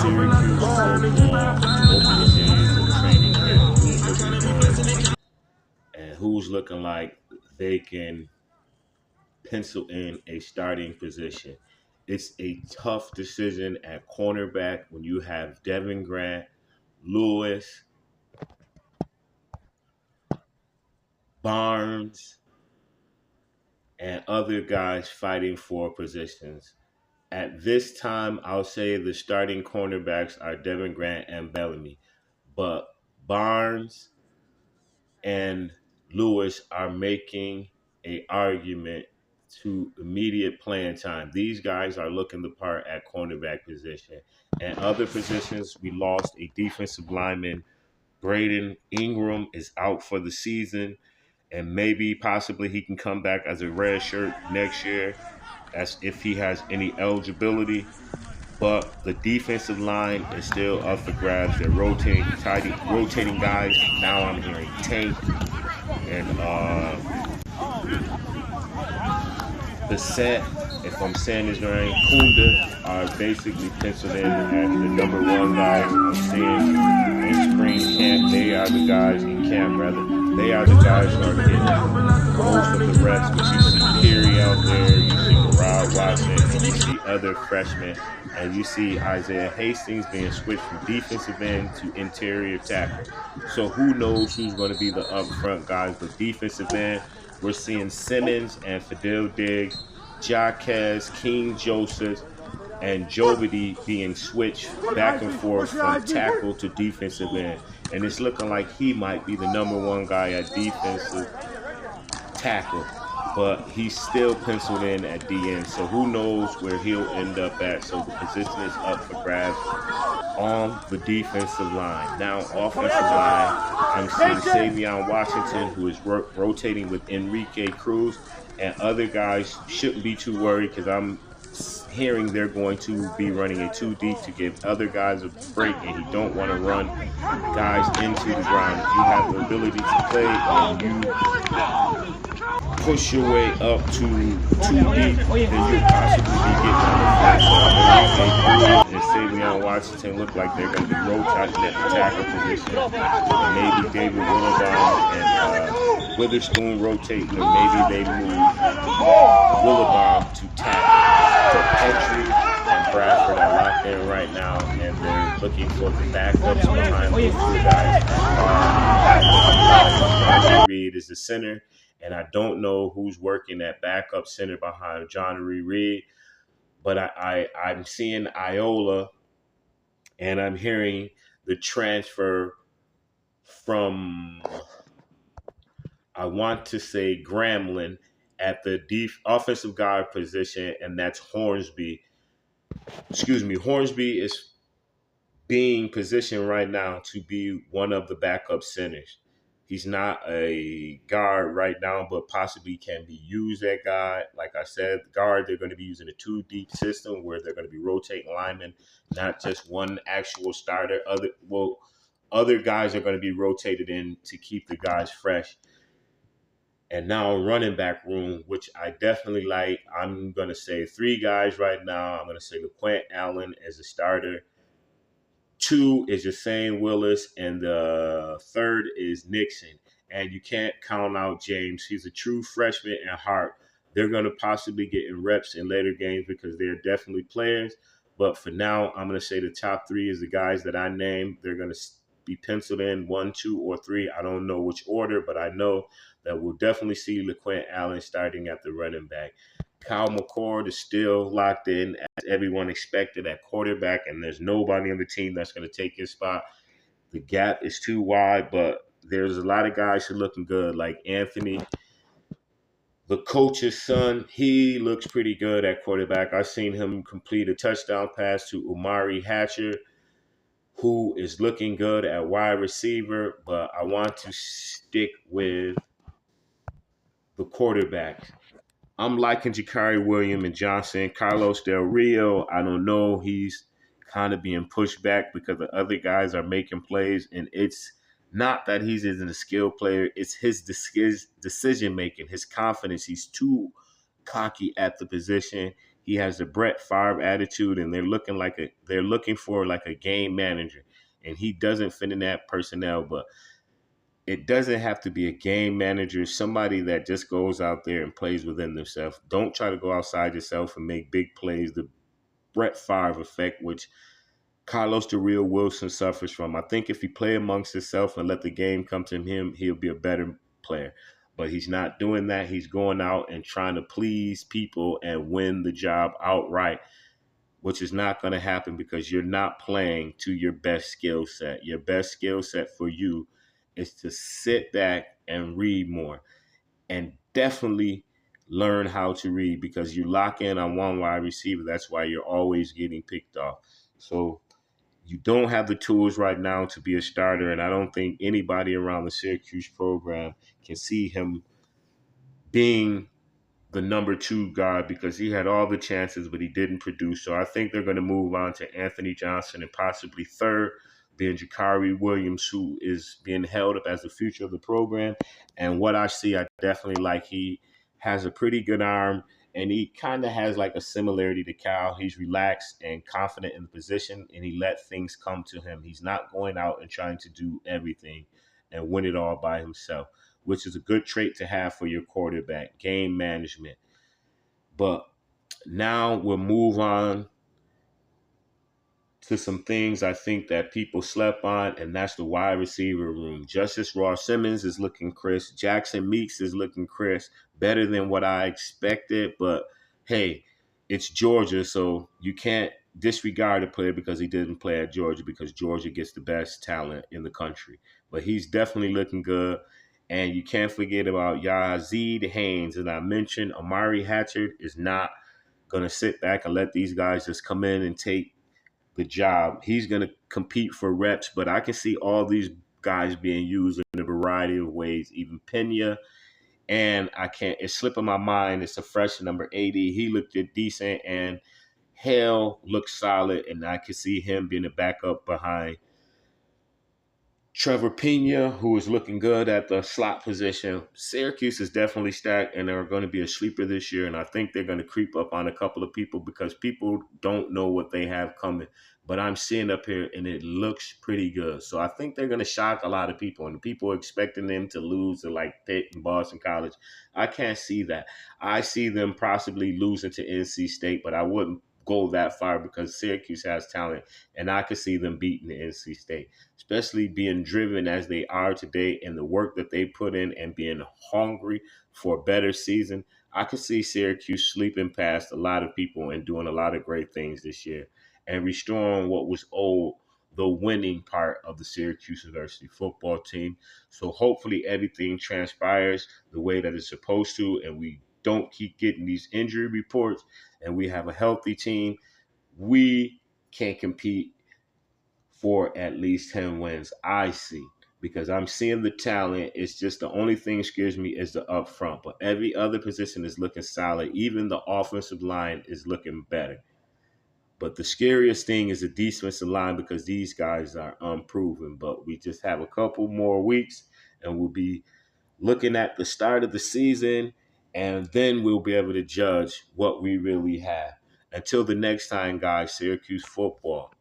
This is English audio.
Syracuse Football opening days of training camp. Who's looking good and who's looking like they can pencil in a starting position. It's a tough decision at cornerback when you have Devin Grant, Lewis, Barnes, and other guys fighting for positions. At this time, I'll say the starting cornerbacks are Devin Grant and Bellamy, but Barnes and Lewis are making a argument to immediate playing time. These guys are looking the part at cornerback position. And other positions, we lost a defensive lineman. Braden Ingram is out for the season, and maybe possibly he can come back as a red shirt next year, as if he has any eligibility. But the defensive line is still up for grabs. They're rotating guys. Now I'm hearing Tank and Bissett, if I'm saying this right, Kunda are basically penciled in as the number one guys I'm seeing in spring camp. They are the guys in camp, rather. They are the guys who are getting most of the reps. But you see Peary out there, you see Rod Watson, and you see other freshmen, and you see Isaiah Hastings being switched from defensive end to interior tackle. So who knows who's going to be the up front guys, but defensive end, we're seeing Simmons and Fidel Diggs, Jaquez, King Joseph, and Jobity being switched back and forth from tackle to defensive end. And it's looking like he might be the number one guy at defensive tackle, but he's still penciled in at DN. So who knows where he'll end up at. So the position is up for grabs on the defensive line. Now, offensive line, I'm seeing Savion Washington, who is rotating with Enrique Cruz, and other guys shouldn't be too worried because I'm hearing they're going to be running a 2 deep to give other guys a break, and you don't want to run guys into the ground. If you have the ability to play and you push your way up to 2 deep, then you'll possibly be getting on the flat side. And Savion Washington look like they're going to be rotating at the tackle position. And maybe David Willibon and Witherspoon rotating, or maybe they move Willibon to tackle. So Petrie and Bradford are locked in right now, and they're looking for the backups behind those 2 guys. Reed is the center, and I don't know who's working at backup center behind John Reed, but I'm seeing Iola, and I'm hearing the transfer from, I want to say, Grambling at the offensive guard position, and that's Hornsby. Hornsby is being positioned right now to be one of the backup centers. He's not a guard right now, but possibly can be used at guard. Like I said, guard, they're going to be using a 2 deep system where they're going to be rotating linemen, not just one actual starter. Other guys are going to be rotated in to keep the guys fresh. And now running back room, which I definitely like. I'm going to say 3 guys right now. I'm going to say LeQuint Allen as a starter. 2 is Jasane Willis, and the 3rd is Nixon. And you can't count out James. He's a true freshman at heart. They're going to possibly get in reps in later games because they're definitely players. But for now, I'm going to say the top 3 is the guys that I named. They're going to be penciled in 1, 2, or 3. I don't know which order, but I know that we'll definitely see LeQuint Allen starting at the running back. Kyle McCord is still locked in, as everyone expected, at quarterback, and there's nobody on the team that's going to take his spot. The gap is too wide, but there's a lot of guys who are looking good, like Anthony, the coach's son. He looks pretty good at quarterback. I've seen him complete a touchdown pass to Umari Hatcher, who is looking good at wide receiver, but I want to stick with the quarterback. I'm liking Jakari Williams and Johnson. Carlos Del Rio, I don't know. He's kind of being pushed back because the other guys are making plays, and it's not that he isn't a skilled player. It's his decision-making, his confidence. He's too cocky at the position. He has the Brett Favre attitude, and they're looking for like a game manager, and he doesn't fit in that personnel. But it doesn't have to be a game manager, somebody that just goes out there and plays within themselves. Don't try to go outside yourself and make big plays. The Brett Favre effect, which Carlos the Real Wilson suffers from. I think if he play amongst himself and let the game come to him, he'll be a better player. But he's not doing that. He's going out and trying to please people and win the job outright, which is not going to happen because you're not playing to your best skill set. Your best skill set for you is to sit back and read more, and definitely learn how to read, because you lock in on one wide receiver. That's why you're always getting picked off. So you don't have the tools right now to be a starter, and I don't think anybody around the Syracuse program can see him being the number 2 guy, because he had all the chances, but he didn't produce. So I think they're going to move on to Anthony Johnson, and possibly third being Jakari Williams, who is being held up as the future of the program. And what I see, I definitely like. He has a pretty good arm, and he kind of has like a similarity to Cal. He's relaxed and confident in the position, and he let things come to him. He's not going out and trying to do everything and win it all by himself, which is a good trait to have for your quarterback, game management. But now we'll move on to some things I think that people slept on, and that's the wide receiver room. Justice Ross Simmons is looking crisp. Jackson Meeks is looking crisp, better than what I expected. But hey, it's Georgia, so you can't disregard a player because he didn't play at Georgia, because Georgia gets the best talent in the country. But he's definitely looking good. And you can't forget about Yazid Haynes. And I mentioned Amari Hatchard is not going to sit back and let these guys just come in and take the job. He's going to compete for reps, but I can see all these guys being used in a variety of ways, even Pena. And it's slipping my mind. It's a freshman, number 80. He looked decent, and Hale looked solid, and I could see him being a backup behind Trevor Pena, who is looking good at the slot position. Syracuse is definitely stacked, and they're going to be a sleeper this year. And I think they're going to creep up on a couple of people because people don't know what they have coming. But I'm seeing up here, and it looks pretty good. So I think they're going to shock a lot of people. And people are expecting them to lose to like Pitt and Boston College. I can't see that. I see them possibly losing to NC State, but I wouldn't go that far because Syracuse has talent, and I could see them beating the NC State, especially being driven as they are today and the work that they put in and being hungry for a better season. I could see Syracuse sleeping past a lot of people and doing a lot of great things this year and restoring what was old, the winning part of the Syracuse University football team. So hopefully everything transpires the way that it's supposed to, and we don't keep getting these injury reports, and we have a healthy team. We can compete for at least 10 wins, I see, because I'm seeing the talent. It's just the only thing that scares me is the upfront, but every other position is looking solid. Even the offensive line is looking better. But the scariest thing is the defensive line, because these guys are unproven. But we just have a couple more weeks, and we'll be looking at the start of the season, and then we'll be able to judge what we really have. Until the next time, guys, Syracuse football.